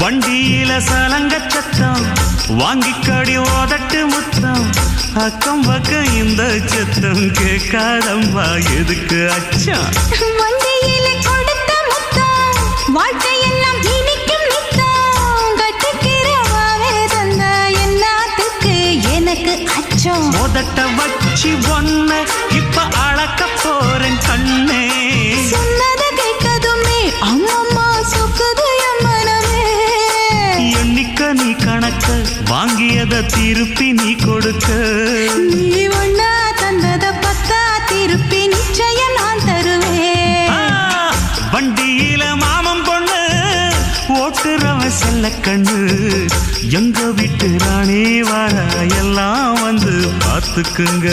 வண்டியில சலங்க சத்தம் வாங்கிக்கடி ஓதட்டு முத்தம் அக்கம் பக்கம் இந்த சத்தம் கேட்காதம்மா எதுக்கு அச்சம் வண்டியில கொடுத்த முத்தம் வாழ்க்கையெல்லாம் இனிக்கும் நித்தம் கட்டுக்கிறவாவே தந்த என்னத்துக்கு எனக்கு அச்சம் ஓதட்ட வச்சு ஒன்ன இப்ப அளக்க போறேன் கண்ணே சொன்னத கேட்கதுமே அம்மம்மா சொக்குது என் மனமே எண்ணிக்க நீ கணக்க வாங்கியத திருப்பி நீ கொடுக்க நீ ஒன்னா தந்தத பத்தா திருப்பி நிச்சயம் நான் தருவேன் வண்டியில மாமன் பொண்ணு ஓட்டுறவன் செல்ல கண்ணு எங்க வீட்டு ராணி வார எல்லாம் வந்து பார்த்துக்குங்க